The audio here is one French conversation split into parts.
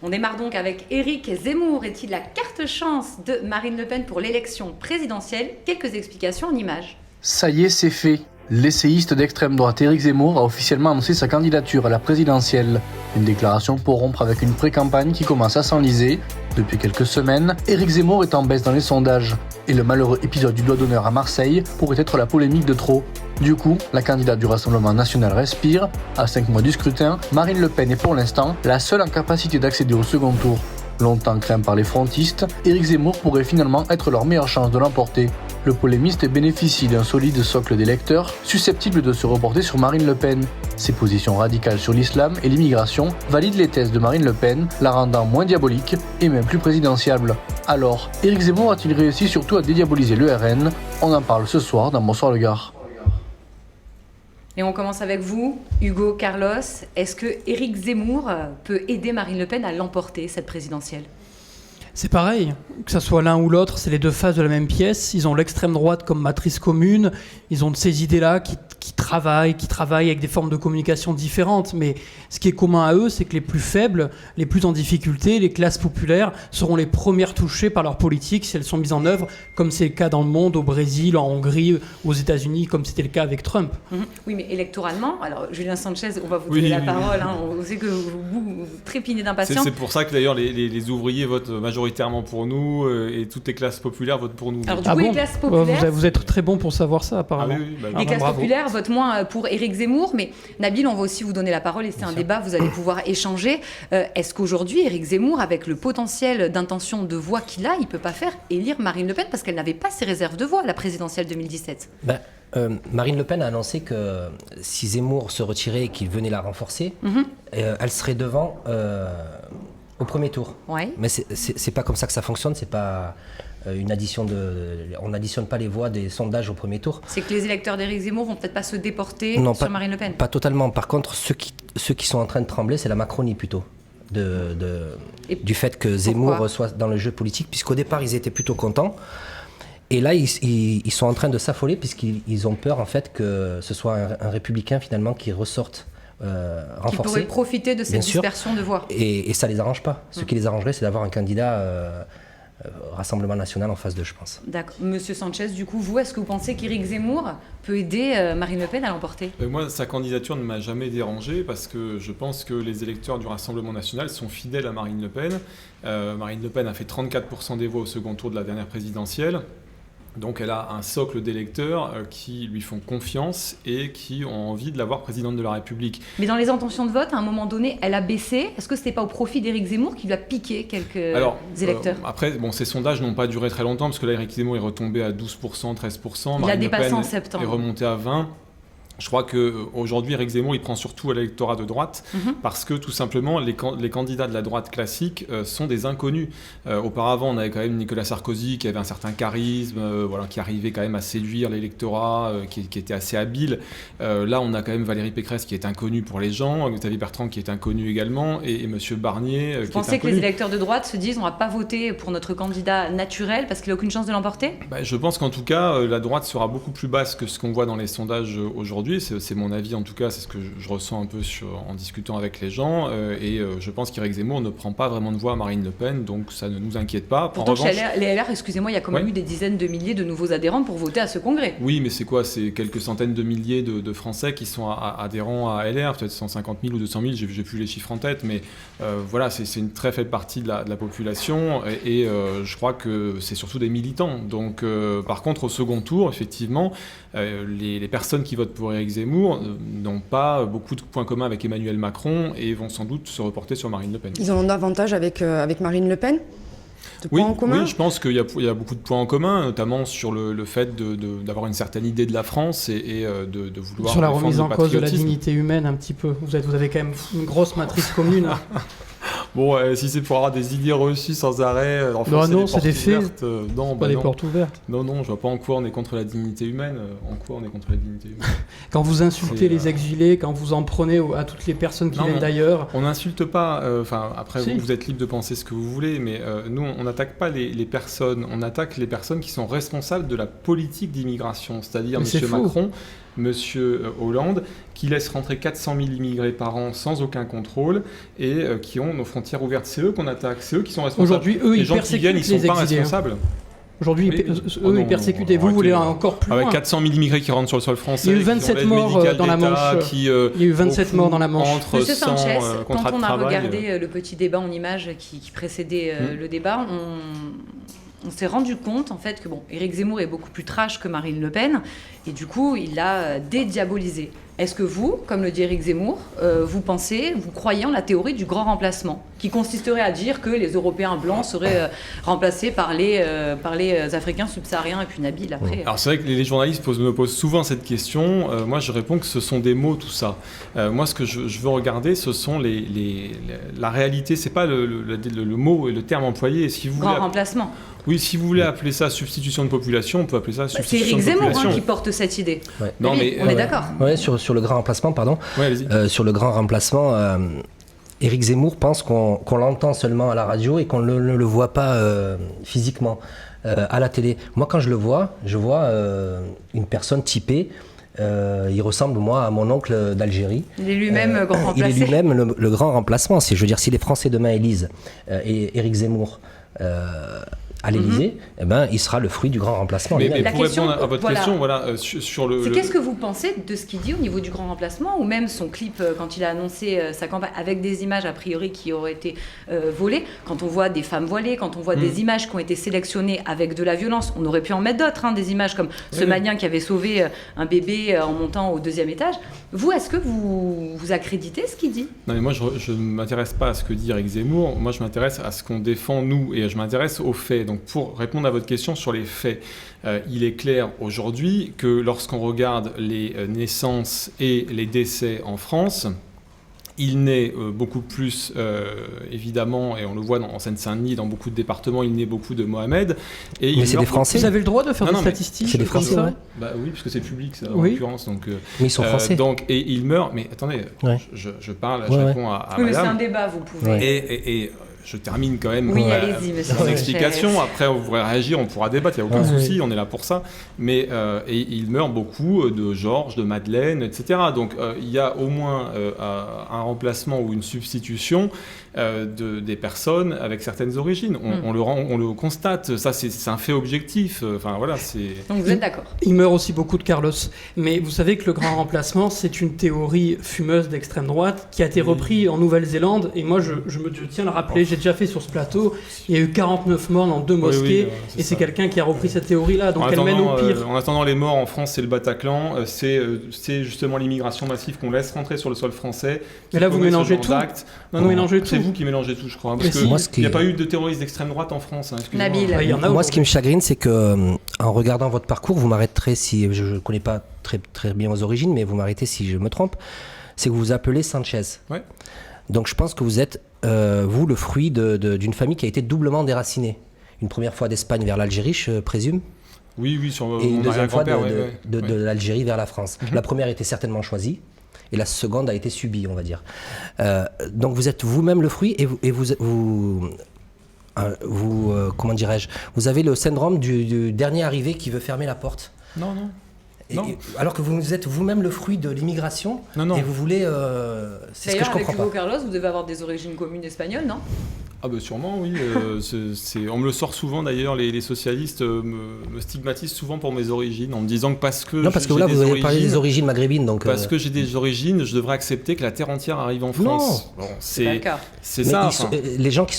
On démarre donc avec Éric Zemmour. Est-il la carte chance de Marine Le Pen pour l'élection présidentielle? Quelques explications en images. Ça y est, c'est fait. L'essayiste d'extrême droite Éric Zemmour a officiellement annoncé sa candidature à la présidentielle. Une déclaration pour rompre avec une pré-campagne qui commence à s'enliser. Depuis quelques semaines, Éric Zemmour est en baisse dans les sondages. Et le malheureux épisode du doigt d'honneur à Marseille pourrait être la polémique de trop. Du coup, la candidate du Rassemblement national respire. À 5 mois du scrutin, Marine Le Pen est pour l'instant la seule en capacité d'accéder au second tour. Longtemps craint par les frontistes, Éric Zemmour pourrait finalement être leur meilleure chance de l'emporter. Le polémiste bénéficie d'un solide socle d'électeurs susceptible de se reporter sur Marine Le Pen. Ses positions radicales sur l'islam et l'immigration valident les thèses de Marine Le Pen, la rendant moins diabolique et même plus présidentiable. Alors, Éric Zemmour a-t-il réussi surtout à dédiaboliser le RN? On en parle ce soir dans Bonsoir le Gard. Et on commence avec vous, Hugo Carlos. Est-ce que Éric Zemmour peut aider Marine Le Pen à l'emporter, cette présidentielle? C'est pareil, que ce soit l'un ou l'autre, c'est les deux faces de la même pièce. Ils ont l'extrême droite comme matrice commune, ils ont de ces idées-là qui travaillent avec des formes de communication différentes. Mais ce qui est commun à eux, c'est que les plus faibles, les plus en difficulté, les classes populaires, seront les premières touchées par leur politique si elles sont mises en œuvre, comme c'est le cas dans le monde, au Brésil, en Hongrie, aux États-Unis, comme c'était le cas avec Trump. Oui, mais électoralement, alors Julien Sanchez, on va vous donner la parole. Hein, on sait que vous trépignez d'impatience. C'est pour ça que d'ailleurs les ouvriers votent majoritairement pour nous et toutes les classes populaires votent pour nous. Alors du coup, les classes populaires... Vous êtes très bon pour savoir ça, apparemment. Les classes populaires votent moins pour Éric Zemmour, mais Nabil, on va aussi vous donner la parole et c'est un débat, vous allez pouvoir échanger. Est-ce qu'aujourd'hui, Éric Zemmour, avec le potentiel d'intention de voix qu'il a, il ne peut pas faire élire Marine Le Pen parce qu'elle n'avait pas ses réserves de voix à la présidentielle 2017? Marine Le Pen a annoncé que si Zemmour se retirait et qu'il venait la renforcer, elle serait devant au premier tour. Ouais. Mais c'est pas comme ça que ça fonctionne, c'est pas une addition on n'additionne pas les voix des sondages au premier tour. C'est que les électeurs d'Éric Zemmour vont peut-être pas se déporter sur Marine Le Pen. Pas totalement. Par contre, ceux qui sont en train de trembler, c'est la Macronie plutôt. Du fait que Zemmour soit dans le jeu politique, puisqu'au départ, ils étaient plutôt contents. Et là, ils sont en train de s'affoler, puisqu'ils ont peur, en fait, que ce soit un républicain, finalement, qui ressorte renforcé. Qui pourrait profiter de cette dispersion de voix. Et ça les arrange pas. Ce qui les arrangerait, c'est d'avoir un candidat Rassemblement national en face d'eux, je pense. D'accord. Monsieur Sanchez, du coup, vous, est-ce que vous pensez qu'Éric Zemmour peut aider Marine Le Pen à l'emporter? Moi, sa candidature ne m'a jamais dérangé parce que je pense que les électeurs du Rassemblement national sont fidèles à Marine Le Pen. Marine Le Pen a fait 34% des voix au second tour de la dernière présidentielle. Donc elle a un socle d'électeurs qui lui font confiance et qui ont envie de la voir présidente de la République. Mais dans les intentions de vote, à un moment donné, elle a baissé. Est-ce que ce n'était pas au profit d'Éric Zemmour qui lui a piqué quelques électeurs? Après, ces sondages n'ont pas duré très longtemps parce que là, Éric Zemmour est retombé à 12%, 13%. Il a dépassé Le Pen en septembre. est remonté à 20%. Je crois qu'aujourd'hui, Éric Zemmour, il prend surtout à l'électorat de droite parce que, tout simplement, les candidats de la droite classique sont des inconnus. Auparavant, on avait quand même Nicolas Sarkozy qui avait un certain charisme, qui arrivait quand même à séduire l'électorat, qui était assez habile. Là, on a quand même Valérie Pécresse qui est inconnue pour les gens, Xavier Bertrand qui est inconnu également, et Monsieur Barnier qui est inconnu. Vous pensez que les électeurs de droite se disent on ne va pas voter pour notre candidat naturel parce qu'il n'a aucune chance de l'emporter? Je pense qu'en tout cas, la droite sera beaucoup plus basse que ce qu'on voit dans les sondages aujourd'hui. C'est mon avis en tout cas, c'est ce que je ressens un peu en discutant avec les gens et je pense qu'Éric Zemmour ne prend pas vraiment de voix à Marine Le Pen, donc ça ne nous inquiète pas. Pourtant, chez les LR, excusez-moi, il y a quand même eu des dizaines de milliers de nouveaux adhérents pour voter à ce congrès. Oui, mais c'est quoi? C'est quelques centaines de milliers de Français qui sont adhérents à LR, peut-être 150 000 ou 200 000, j'ai plus les chiffres en tête, mais c'est une très faible partie de la population et je crois que c'est surtout des militants. Donc par contre, au second tour, effectivement, les personnes qui votent pour Éric Zemmour n'ont pas beaucoup de points communs avec Emmanuel Macron et vont sans doute se reporter sur Marine Le Pen. Ils ont un avantage avec Marine Le Pen? Oui, je pense qu'il y a beaucoup de points en commun, notamment sur le fait d'avoir une certaine idée de la France et de vouloir sur la remise en cause de la patriotisme. dignité humaine un petit peu. Vous avez quand même une grosse matrice commune. Bon, si c'est pour avoir des idées reçues sans arrêt, non, c'est des faits. Pas des portes ouvertes. Non, je vois pas en quoi on est contre la dignité humaine. Quand vous insultez les exilés, quand vous en prenez à toutes les personnes qui viennent d'ailleurs. On n'insulte pas. Après, si. vous êtes libre de penser ce que vous voulez, mais nous, on n'attaque pas les personnes. On attaque les personnes qui sont responsables de la politique d'immigration, c'est-à-dire M. Macron. Monsieur Hollande, qui laisse rentrer 400 000 immigrés par an sans aucun contrôle et qui ont nos frontières ouvertes. C'est eux qu'on attaque, c'est eux qui sont responsables. Aujourd'hui, eux, les ils gens qui viennent, ils persécutent sont les pas exilés. responsables. Aujourd'hui, ils persécutent et vous voulez encore plus loin. Avec 400 000 immigrés qui rentrent sur le sol français. Il y a eu 27 morts dans la Manche. Il y a eu 27 morts dans la Manche. Monsieur Sanchez, quand on a regardé le petit débat en images qui précédait le débat, on s'est rendu compte en fait que Éric Zemmour est beaucoup plus trash que Marine Le Pen et du coup il l'a dédiabolisé. Est-ce que vous, comme le dit Éric Zemmour, vous croyez en la théorie du grand remplacement, qui consisterait à dire que les Européens blancs seraient remplacés par les Africains subsahariens et puis Nabil après Alors c'est vrai que les journalistes me posent souvent cette question. Moi je réponds que ce sont des mots tout ça. Moi ce que je veux regarder ce sont la réalité, c'est pas le mot et le terme employé. Si vous grand remplacement. Oui, si vous voulez appeler ça substitution de population, on peut appeler ça substitution de population. C'est Éric Zemmour qui porte cette idée. Ouais. Non, mais on est d'accord. Ouais, sur le grand remplacement, pardon. Ouais, allez-y. Sur le grand remplacement, Éric Zemmour pense qu'on l'entend seulement à la radio et qu'on ne le voit pas physiquement à la télé. Moi, quand je vois une personne typée. Il ressemble, moi, à mon oncle d'Algérie. Il est lui-même grand remplacé. Il est lui-même le grand remplacement. Je veux dire, si les Français demain élisent Éric Zemmour à l'Élysée, il sera le fruit du grand remplacement. Mais pour répondre à votre question, sur le... Qu'est-ce que vous pensez de ce qu'il dit au niveau du grand remplacement, ou même son clip quand il a annoncé sa campagne, avec des images a priori qui auraient été volées, quand on voit des femmes voilées, quand on voit des images qui ont été sélectionnées avec de la violence, on aurait pu en mettre d'autres, des images comme ce manien qui avait sauvé un bébé en montant au 2e étage. Vous, est-ce que vous accréditez ce qu'il dit ? Non, mais moi, je ne m'intéresse pas à ce que dit Éric Zemmour. Moi, je m'intéresse à ce qu'on défend, nous, et je m'intéresse aux faits. Donc, pour répondre à votre question sur les faits, il est clair aujourd'hui que lorsqu'on regarde les naissances et les décès en France, il naît beaucoup plus, évidemment, et on le voit en Seine-Saint-Denis, dans beaucoup de départements, il naît beaucoup de Mohamed. Mais c'est des Français. Vous avez le droit de faire des statistiques. C'est des Français, ouais. Bah oui, puisque c'est public, ça, en l'occurrence. Donc, mais ils sont français. Et il meurt. Mais attendez, je parle, je réponds à oui, madame. mais c'est un débat, vous pouvez. Et je termine quand même allez-y, monsieur mon explication. Après, vous pourrez réagir, on pourra débattre, il n'y a aucun souci, on est là pour ça. Mais et il meurt beaucoup de Georges, de Madeleine, etc. Donc il y a au moins un remplacement ou une substitution des personnes avec certaines origines. On le constate, ça c'est un fait objectif. Enfin voilà, c'est. Donc vous êtes d'accord. Il meurt aussi beaucoup de Carlos. Mais vous savez que le grand remplacement, c'est une théorie fumeuse d'extrême droite qui a été reprise en Nouvelle-Zélande. Et moi, je tiens à le rappeler. J'ai déjà fait sur ce plateau. Il y a eu 49 morts dans 2 mosquées. C'est quelqu'un qui a repris cette théorie-là. Donc elle mène au pire. En attendant les morts en France, c'est le Bataclan. C'est justement l'immigration massive qu'on laisse rentrer sur le sol français. Mais là, vous mélangez tout. C'est vous qui mélangez tout, je crois. Parce qu'il n'y a pas eu de terroristes d'extrême droite en France. Nabil. Moi, ce qui me chagrine, c'est que en regardant votre parcours, vous m'arrêterez si je ne connais pas très, très bien vos origines, mais vous m'arrêtez si je me trompe. C'est que vous vous appelez Sanchez. Ouais. Donc je pense que vous êtes, vous, le fruit d'une famille qui a été doublement déracinée. Une première fois d'Espagne vers l'Algérie, je présume. Oui, sur et une deuxième fois de l'Algérie vers la France. La première était certainement choisie. Et la seconde a été subie, on va dire. Donc vous êtes vous-même le fruit et vous comment dirais-je, vous avez le syndrome du dernier arrivé qui veut fermer la porte. Non. Alors que vous êtes vous-même le fruit de l'immigration. Non. Et vous voulez... c'est ce que je comprends pas. D'ailleurs, avec Hugo Carlos, vous devez avoir des origines communes espagnoles, non ? Ah bah sûrement, oui. On me le sort souvent d'ailleurs, les socialistes me stigmatisent souvent pour mes origines, en me disant que parce que là vous avez parlé des origines maghrébines. Donc, parce que j'ai des origines, je devrais accepter que la terre entière arrive en France. Non, c'est ça. Les gens qui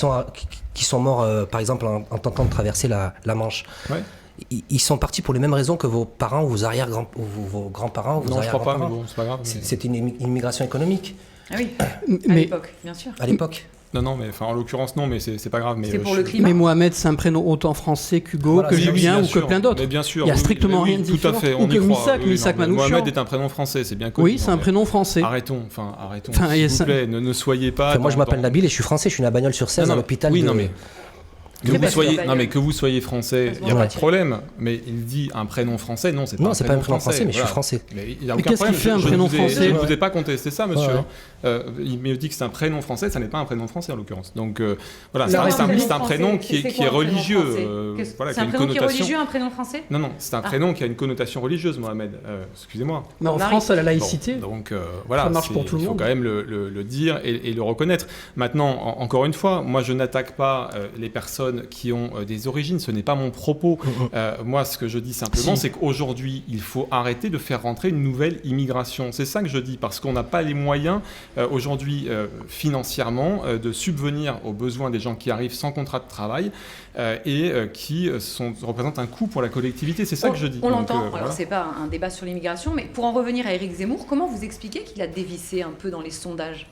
sont morts, par exemple, en tentant de traverser la Manche, ils sont partis pour les mêmes raisons que vos parents ou vos vos grands-parents. Non, je crois pas, mais bon, c'est pas grave. C'était une immigration économique. Ah oui, à l'époque, bien sûr. À l'époque. Non, mais en l'occurrence, non, mais c'est pas grave. C'est pour le climat. Mais Mohamed, c'est un prénom autant français qu'Hugo, que Julien ou que plein d'autres. Mais bien sûr. Il n'y a strictement rien de différent. Tout à fait. Ou que Missak Manouchian. Mohamed est un prénom français, c'est bien connu. Oui, c'est un prénom français. Arrêtons, s'il vous plaît, ne soyez pas. Moi, je m'appelle Nabil et je suis français, je suis né à Bagnols-sur-Cèze, à l'hôpital. Oui, non, mais. Que vous soyez français, il n'y a pas de problème. Mais il dit un prénom français, non, c'est pas un prénom français, mais je suis français. Mais il n'y a aucun problème. Qu'est-ce qu'il fait un prénom français ? Je ne vous ai pas contesté ça, monsieur. Il me dit que c'est un prénom français, ça n'est pas un prénom français en l'occurrence. Donc voilà, c'est un prénom qui est religieux. C'est un prénom qui est religieux, un prénom français ? Non, c'est un prénom qui a une connotation religieuse, Mohamed. Excusez-moi. Mais en France, à la laïcité, donc voilà, ça marche pour tout le monde. Il faut quand même le dire et le reconnaître. Maintenant, encore une fois, moi je n'attaque pas les personnes qui ont des origines, ce n'est pas mon propos. Moi, ce que je dis simplement, c'est qu'aujourd'hui, il faut arrêter de faire rentrer une nouvelle immigration. C'est ça que je dis, parce qu'on n'a pas les moyens aujourd'hui financièrement de subvenir aux besoins des gens qui arrivent sans contrat de travail et qui représentent un coût pour la collectivité. C'est ça que je dis. On l'entend. Alors, c'est pas un débat sur l'immigration, mais pour en revenir à Éric Zemmour, comment vous expliquez qu'il a dévissé un peu dans les sondages ?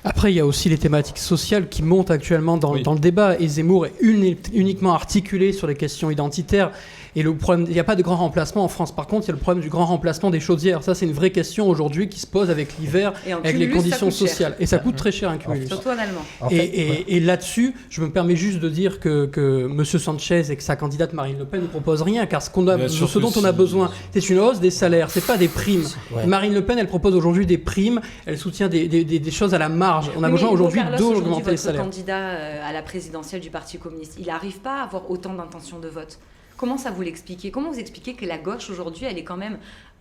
Après, il y a aussi les thématiques sociales qui montent actuellement dans le débat. Et Zemmour est uniquement articulé sur les questions identitaires. Et le problème, il n'y a pas de grand remplacement en France. Par contre, il y a le problème du grand remplacement des chaudières. Ça, c'est une vraie question aujourd'hui qui se pose avec l'hiver, avec les conditions sociales. Et ça coûte très cher un cumulus. Surtout en allemand. Et là-dessus, je me permets juste de dire que M. Sanchez et que sa candidate Marine Le Pen ne proposent rien, car ce dont on a besoin, c'est une hausse des salaires, c'est pas des primes. Marine Le Pen, elle propose aujourd'hui des primes, elle soutient des choses à la marge. On a besoin aujourd'hui d'augmenter les salaires. Votre candidat à la présidentielle du Parti communiste, il n'arrive pas à avoir autant d'intentions de vote. Comment ça vous l'expliquez ? Comment vous expliquez que la gauche aujourd'hui, elle est quand même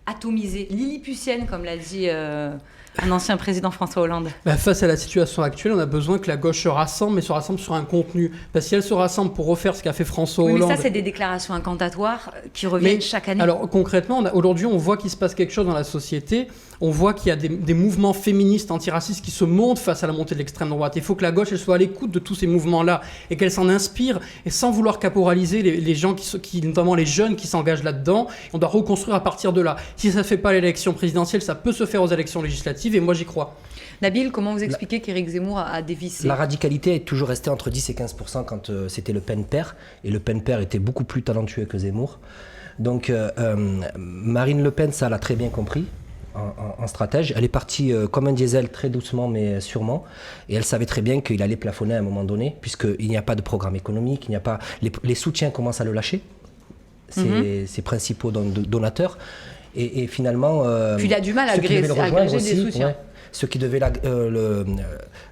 atomisée, lilliputienne, comme l'a dit un ancien président François Hollande ? Face à la situation actuelle, on a besoin que la gauche se rassemble, mais se rassemble sur un contenu. Parce que si elle se rassemble pour refaire ce qu'a fait François Hollande... Mais ça, c'est des déclarations incantatoires qui reviennent chaque année. Alors concrètement, aujourd'hui, on voit qu'il se passe quelque chose dans la société. On voit qu'il y a des mouvements féministes, antiracistes qui se montent face à la montée de l'extrême droite. Il faut que la gauche elle soit à l'écoute de tous ces mouvements-là et qu'elle s'en inspire, et sans vouloir caporaliser les gens, notamment les jeunes qui s'engagent là-dedans. On doit reconstruire à partir de là. Si ça ne se fait pas à l'élection présidentielle, ça peut se faire aux élections législatives, et moi j'y crois. Nabil, comment vous expliquez qu'Éric Zemmour a dévissé ? La radicalité est toujours restée entre 10 et 15% quand c'était Le Pen père, et Le Pen père était beaucoup plus talentueux que Zemmour. Donc Marine Le Pen, ça elle a très bien compris. En stratège. Elle est partie comme un diesel, très doucement mais sûrement, et elle savait très bien qu'il allait plafonner à un moment donné, puisqu'il n'y a pas de programme économique, il n'y a pas... les soutiens commencent à le lâcher, ses principaux donateurs, et finalement... Puis il a du mal à agréger des soutiens. Ouais, ceux qui devaient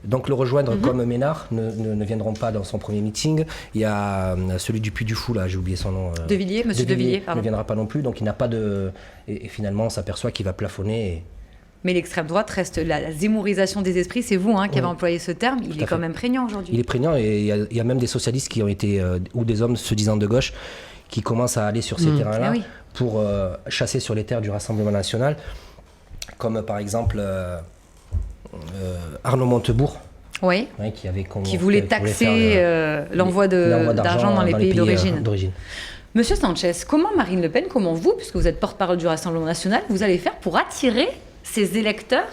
donc le rejoindre comme Ménard ne viendront pas dans son premier meeting. Il y a celui du Puy du Fou, là, j'ai oublié son nom. De Villiers, Monsieur De Villiers, pardon. Ne viendra pas non plus, donc il n'a pas de... Et finalement, on s'aperçoit qu'il va plafonner. Mais l'extrême droite reste la zémourisation des esprits. C'est vous qui avez employé ce terme. Il est quand même prégnant aujourd'hui. Il est prégnant, et il y a même des socialistes qui ont été, ou des hommes se disant de gauche, qui commencent à aller sur ces terrains-là pour chasser sur les terres du Rassemblement national, comme par exemple... Arnaud Montebourg, qui voulait taxer l'envoi d'argent dans les pays d'origine. Monsieur Sanchez, comment Marine Le Pen, comment vous, puisque vous êtes porte-parole du Rassemblement national, vous allez faire pour attirer ces électeurs,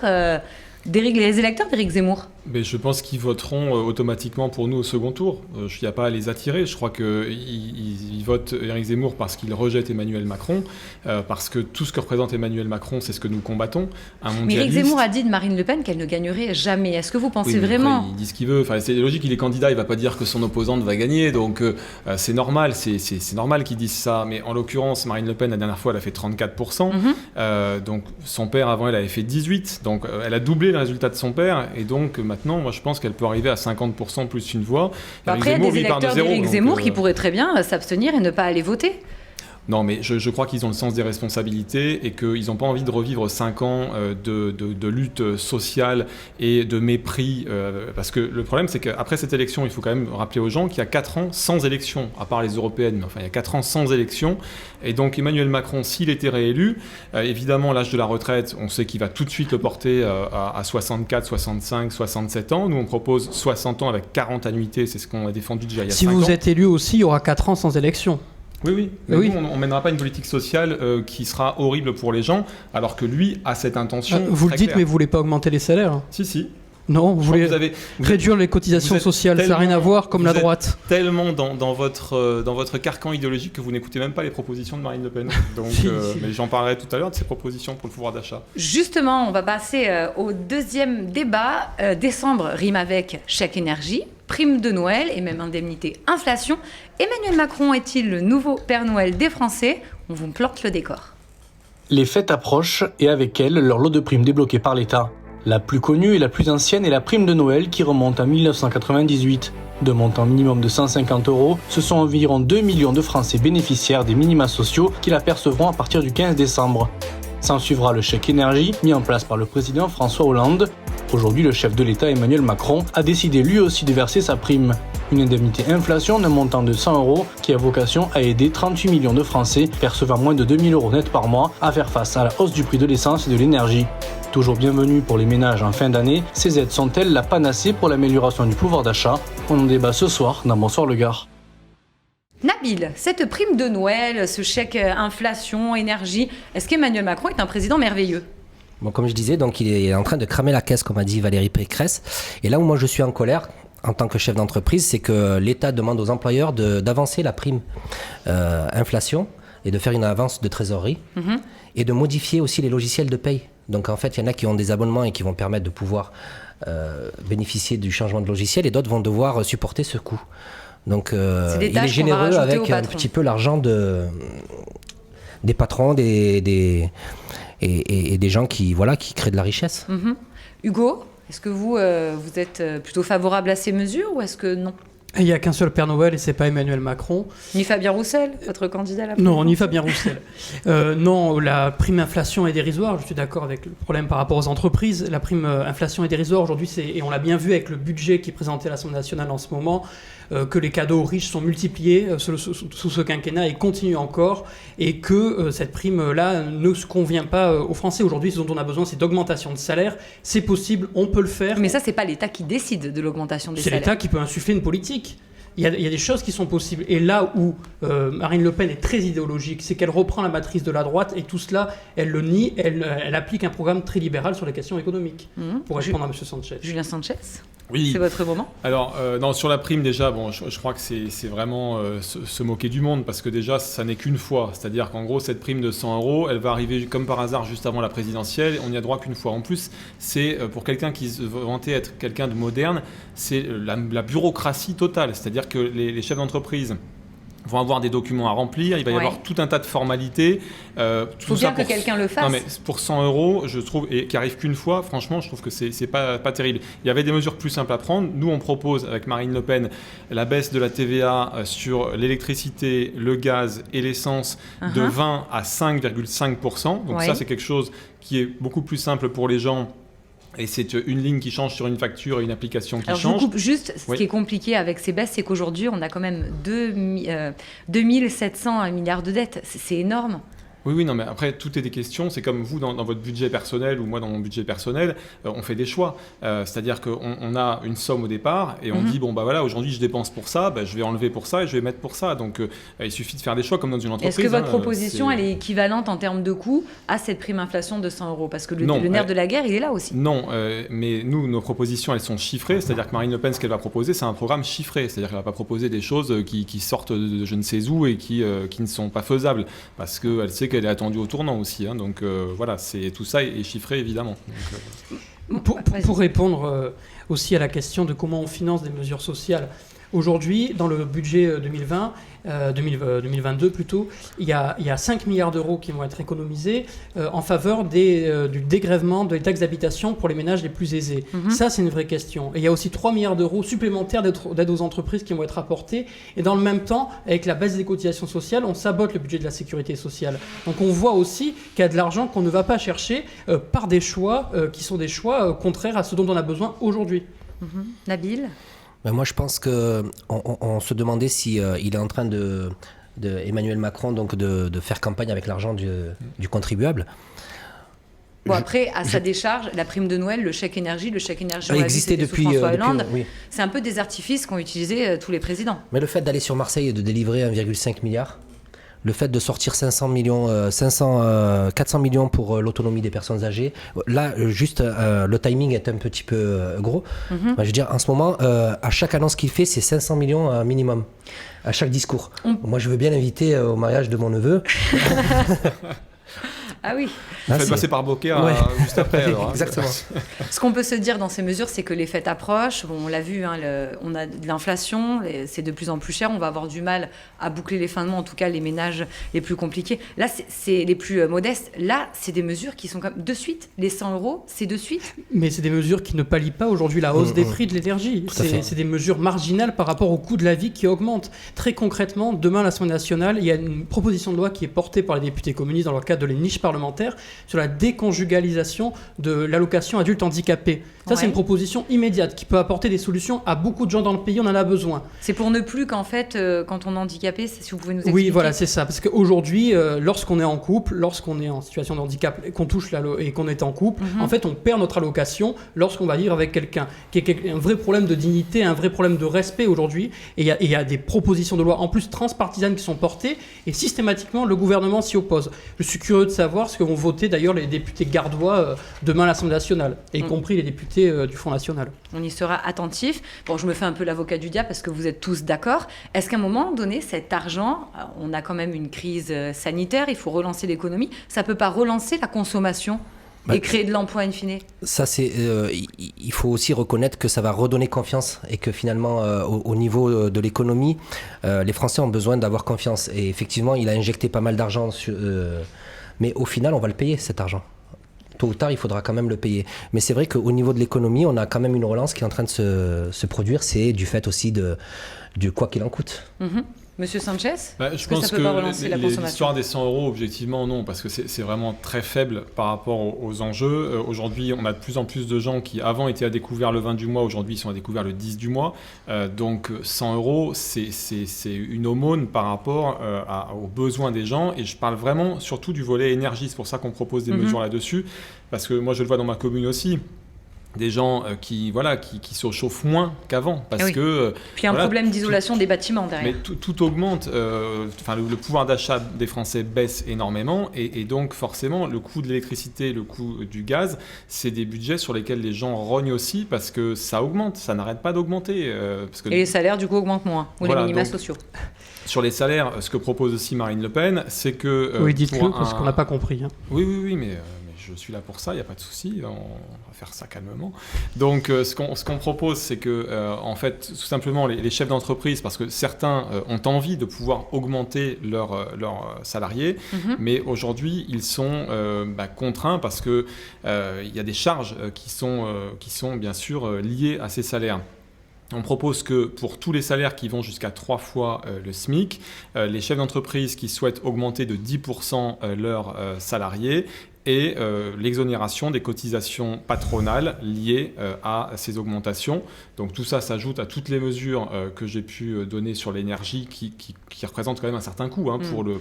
les électeurs d'Éric Zemmour ? Mais je pense qu'ils voteront automatiquement pour nous au second tour. Il n'y a pas à les attirer. Je crois qu'ils votent Éric Zemmour parce qu'ils rejettent Emmanuel Macron, parce que tout ce que représente Emmanuel Macron, c'est ce que nous combattons. Mais Éric Zemmour a dit de Marine Le Pen qu'elle ne gagnerait jamais. Est-ce que vous pensez vraiment ? Après, il dit ce qu'il veut. Enfin, c'est logique, il est candidat, il ne va pas dire que son opposante va gagner. Donc c'est normal, c'est normal qu'ils disent ça. Mais en l'occurrence, Marine Le Pen, la dernière fois, elle a fait 34%. Donc son père, avant, elle avait fait 18%. Donc elle a doublé le résultat de son père. Et donc maintenant, moi je pense qu'elle peut arriver à 50% plus une voix. Après, il y a des électeurs d'Éric Zemmour qui pourraient très bien s'abstenir et ne pas aller voter. Non, mais je crois qu'ils ont le sens des responsabilités et qu'ils n'ont pas envie de revivre 5 ans de lutte sociale et de mépris. Parce que le problème, c'est qu'après cette élection, il faut quand même rappeler aux gens qu'il y a 4 ans sans élection, à part les européennes, mais enfin, il y a 4 ans sans élection. Et donc Emmanuel Macron, s'il était réélu, évidemment, l'âge de la retraite, on sait qu'il va tout de suite le porter à 64, 65, 67 ans. Nous, on propose 60 ans avec 40 annuités, c'est ce qu'on a défendu déjà il y a 5 ans. Si vous êtes élu aussi, il y aura 4 ans sans élection. Oui. Mais nous, on ne mènera pas une politique sociale qui sera horrible pour les gens, alors que lui a cette intention. Vous le dites, mais vous ne voulez pas augmenter les salaires ? Si. Non, vous voulez réduire les cotisations sociales, ça n'a rien à voir comme la droite. Tellement dans votre carcan idéologique que vous n'écoutez même pas les propositions de Marine Le Pen. Donc, mais j'en parlerai tout à l'heure de ces propositions pour le pouvoir d'achat. Justement, on va passer au deuxième débat. Décembre rime avec chèque énergie. prime de Noël et même indemnité inflation. Emmanuel Macron est-il le nouveau Père Noël des Français ? On vous plante le décor. Les fêtes approchent et avec elles, leur lot de primes débloquées par l'État. La plus connue et la plus ancienne est la prime de Noël qui remonte à 1998. De montant minimum de 150 €, ce sont environ 2 millions de Français bénéficiaires des minima sociaux qui la percevront à partir du 15 décembre. S'en suivra le chèque énergie mis en place par le président François Hollande. Aujourd'hui, le chef de l'État Emmanuel Macron a décidé lui aussi de verser sa prime. Une indemnité inflation d'un montant de 100 € qui a vocation à aider 38 millions de Français percevant moins de 2 000 € net par mois à faire face à la hausse du prix de l'essence et de l'énergie. Toujours bienvenue pour les ménages en fin d'année, ces aides sont-elles la panacée pour l'amélioration du pouvoir d'achat ? On en débat ce soir dans Bonsoir le Gard. Nabil, cette prime de Noël, ce chèque inflation, énergie, est-ce qu'Emmanuel Macron est un président merveilleux ? Bon, comme je disais, donc il est en train de cramer la caisse, comme a dit Valérie Pécresse. Et là où moi je suis en colère, en tant que chef d'entreprise, c'est que l'État demande aux employeurs d'avancer la prime inflation et de faire une avance de trésorerie et de modifier aussi les logiciels de paye. Donc en fait, il y en a qui ont des abonnements et qui vont permettre de pouvoir bénéficier du changement de logiciel et d'autres vont devoir supporter ce coût. Donc il est généreux avec un petit peu l'argent des patrons, et des gens qui créent de la richesse. Hugo, est-ce que vous êtes plutôt favorable à ces mesures ou est-ce que non ? Il n'y a qu'un seul Père Noël et c'est pas Emmanuel Macron. Ni Fabien Roussel, votre candidat à la Non, présidence ? ni Fabien Roussel. Non, la prime inflation est dérisoire. Je suis d'accord avec le problème par rapport aux entreprises. La prime inflation est dérisoire aujourd'hui, et on l'a bien vu avec le budget qui est présenté à l'Assemblée nationale en ce moment, que les cadeaux aux riches sont multipliés sous ce quinquennat et continuent encore, et que cette prime-là ne se convient pas aux Français. Aujourd'hui, ce dont on a besoin, c'est d'augmentation de salaire. C'est possible, on peut le faire. Mais ça, c'est pas l'État qui décide de l'augmentation des salaires. C'est l'État qui peut insuffler une politique. Il y a des choses qui sont possibles. Et là où Marine Le Pen est très idéologique, c'est qu'elle reprend la matrice de la droite et tout cela, elle le nie. Elle applique un programme très libéral sur les questions économiques. Pour répondre à M. Sanchez. Julien Sanchez ? Oui. C'est votre moment ? Alors, non, sur la prime, déjà, bon, je crois que c'est vraiment se moquer du monde, parce que déjà, ça n'est qu'une fois. C'est-à-dire qu'en gros, cette prime de 100 €, elle va arriver comme par hasard juste avant la présidentielle. On n'y a droit qu'une fois. En plus, c'est pour quelqu'un qui se vantait être quelqu'un de moderne, c'est la bureaucratie totale. C'est-à-dire que les chefs d'entreprise vont avoir des documents à remplir, il va y avoir tout un tas de formalités. Il faut bien que quelqu'un le fasse. Non, mais pour 100 €, je trouve, et qui arrive qu'une fois, franchement, je trouve que c'est pas terrible. Il y avait des mesures plus simples à prendre. Nous, on propose, avec Marine Le Pen, la baisse de la TVA sur l'électricité, le gaz et l'essence de 20 à 5,5%. Donc ça, c'est quelque chose qui est beaucoup plus simple pour les gens. Et c'est une ligne qui change sur une facture et une application qui change. Alors je vous coupe juste, ce qui est compliqué avec ces baisses, c'est qu'aujourd'hui, on a quand même 2700 milliards de dettes. C'est énorme. Oui, non, mais après, tout est des questions. C'est comme vous, dans votre budget personnel, ou moi, dans mon budget personnel, on fait des choix. C'est-à-dire qu'on a une somme au départ, et on dit, bon, bah voilà, aujourd'hui, je dépense pour ça, je vais enlever pour ça, et je vais mettre pour ça. Donc, il suffit de faire des choix, comme dans une entreprise. Est-ce que votre proposition, elle est équivalente en termes de coût à cette prime inflation de 100 €? Parce que le nerf de la guerre, il est là aussi. Non, mais nous, nos propositions, elles sont chiffrées. C'est-à-dire que Marine Le Pen, ce qu'elle va proposer, c'est un programme chiffré. C'est-à-dire qu'elle ne va pas proposer des choses qui sortent de je ne sais où et qui ne sont pas faisables. Parce qu'elle sait qu'elle est attendue au tournant aussi. Donc voilà, tout ça est chiffré, évidemment. Pour répondre aussi à la question de comment on finance des mesures sociales, aujourd'hui, dans le budget 2022 plutôt, il y a 5 milliards d'euros qui vont être économisés en faveur du dégrèvement des taxes d'habitation pour les ménages les plus aisés. Ça, c'est une vraie question. Et il y a aussi 3 milliards d'euros supplémentaires d'aide aux entreprises qui vont être apportés. Et dans le même temps, avec la baisse des cotisations sociales, on sabote le budget de la sécurité sociale. Donc on voit aussi qu'il y a de l'argent qu'on ne va pas chercher par des choix qui sont des choix contraires à ce dont on a besoin aujourd'hui. Nabil ? Moi, je pense qu'on se demandait si il est en train de Emmanuel Macron donc de faire campagne avec l'argent du contribuable. Bon, après, à sa décharge, la prime de Noël, le chèque énergie, a existé depuis François Hollande. Oui. C'est un peu des artifices qu'ont utilisés tous les présidents. Mais le fait d'aller sur Marseille et de délivrer 1,5 milliard, le fait de sortir 400 millions pour l'autonomie des personnes âgées, là, juste, le timing est un petit peu gros. Je veux dire, en ce moment, à chaque annonce qu'il fait, c'est 500 millions minimum, à chaque discours. Moi, je veux bien l'inviter au mariage de mon neveu. Ah oui. Faites passer par Beaucaire juste après. Alors, Exactement. Ce qu'on peut se dire dans ces mesures, c'est que les fêtes approchent. Bon, on l'a vu, on a de l'inflation, c'est de plus en plus cher. On va avoir du mal à boucler les fins de mois, en tout cas les ménages les plus compliqués. Là, c'est les plus modestes. Là, c'est des mesures qui sont comme de suite. Les 100 €, c'est de suite. Mais c'est des mesures qui ne pallient pas aujourd'hui la hausse des prix de l'énergie. C'est des mesures marginales par rapport au coût de la vie qui augmente. Très concrètement, demain à l'Assemblée nationale, il y a une proposition de loi qui est portée par les députés communistes dans le cadre de les niches parlementaires sur la déconjugalisation de l'allocation adulte handicapé. Ça, c'est une proposition immédiate qui peut apporter des solutions à beaucoup de gens dans le pays. On en a besoin. C'est pour ne plus qu'en fait, quand on est handicapé, si vous pouvez nous expliquer. Oui, voilà, c'est ça. Parce qu'aujourd'hui, lorsqu'on est en couple, lorsqu'on est en situation de handicap et qu'on touche et qu'on est en couple, en fait, on perd notre allocation lorsqu'on va vivre avec quelqu'un. Qui est un vrai problème de dignité, un vrai problème de respect aujourd'hui. Et il y a des propositions de loi en plus transpartisanes qui sont portées et systématiquement, le gouvernement s'y oppose. Je suis curieux de savoir ce que vont voter d'ailleurs les députés gardois demain à l'Assemblée nationale, y compris les députés du Front National. On y sera attentif. Bon, je me fais un peu l'avocat du diable parce que vous êtes tous d'accord. Est-ce qu'à un moment donné, cet argent, on a quand même une crise sanitaire, il faut relancer l'économie, ça ne peut pas relancer la consommation et créer de l'emploi in fine? Ça, il faut aussi reconnaître que ça va redonner confiance et que finalement, au niveau de l'économie, les Français ont besoin d'avoir confiance. Et effectivement, il a injecté pas mal d'argent, mais au final, on va le payer, cet argent. Tôt ou tard, il faudra quand même le payer. Mais c'est vrai qu'au niveau de l'économie, on a quand même une relance qui est en train de se produire. C'est du fait aussi du quoi qu'il en coûte. Monsieur Sanchez, je pense que l'histoire des 100 €, objectivement, non, parce que c'est vraiment très faible par rapport aux enjeux. Aujourd'hui, on a de plus en plus de gens qui, avant, étaient à découvert le 20 du mois, aujourd'hui, ils sont à découvert le 10 du mois. Donc, 100 €, c'est une aumône par rapport aux besoins des gens. Et je parle vraiment surtout du volet énergie. C'est pour ça qu'on propose des mesures là-dessus. Parce que moi, je le vois dans ma commune aussi. Des gens qui se chauffent moins qu'avant parce que puis il y a un problème d'isolation des bâtiments derrière. Mais tout augmente, le pouvoir d'achat des Français baisse énormément et donc forcément le coût de l'électricité, le coût du gaz, c'est des budgets sur lesquels les gens rognent aussi parce que ça augmente, ça n'arrête pas d'augmenter. Et les salaires du coup augmentent moins, ou les minima sociaux. Sur les salaires, ce que propose aussi Marine Le Pen, c'est que oui, dites-le parce qu'on n'a pas compris. Oui, mais je suis là pour ça, il n'y a pas de souci, on va faire ça calmement. Donc ce qu'on propose, c'est que en fait, tout simplement, les chefs d'entreprise, parce que certains ont envie de pouvoir augmenter leurs salariés, mais aujourd'hui, ils sont contraints parce qu'il y a des charges qui sont bien sûr liées à ces salaires. On propose que pour tous les salaires qui vont jusqu'à 3 fois le SMIC, les chefs d'entreprise qui souhaitent augmenter de 10% leurs salariés et l'exonération des cotisations patronales liées à ces augmentations. Donc tout ça s'ajoute à toutes les mesures que j'ai pu donner sur l'énergie qui représentent quand même un certain coût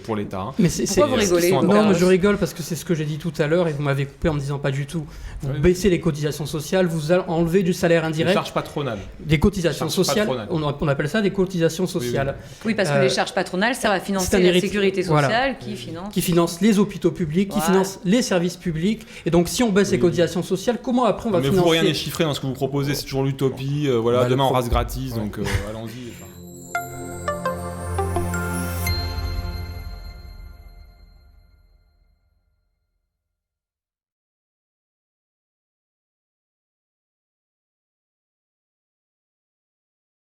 pour l'État. Mais pourquoi vous rigolez? Non, mais je rigole parce que c'est ce que j'ai dit tout à l'heure et vous m'avez coupé en me disant pas du tout. Vous baissez les cotisations sociales, vous enlevez du salaire indirect. Des charges patronales. Des cotisations sociales, on appelle ça des cotisations sociales. Oui, parce que les charges patronales, ça va financer la sécurité sociale qui finance les hôpitaux publics, qui finance les services publics. Et donc si on baisse les cotisations sociales, comment après on va financer? Mais vous, rien n'est chiffré dans ce que vous proposez, c'est toujours l'utopie. Demain on rase gratis, donc allons-y.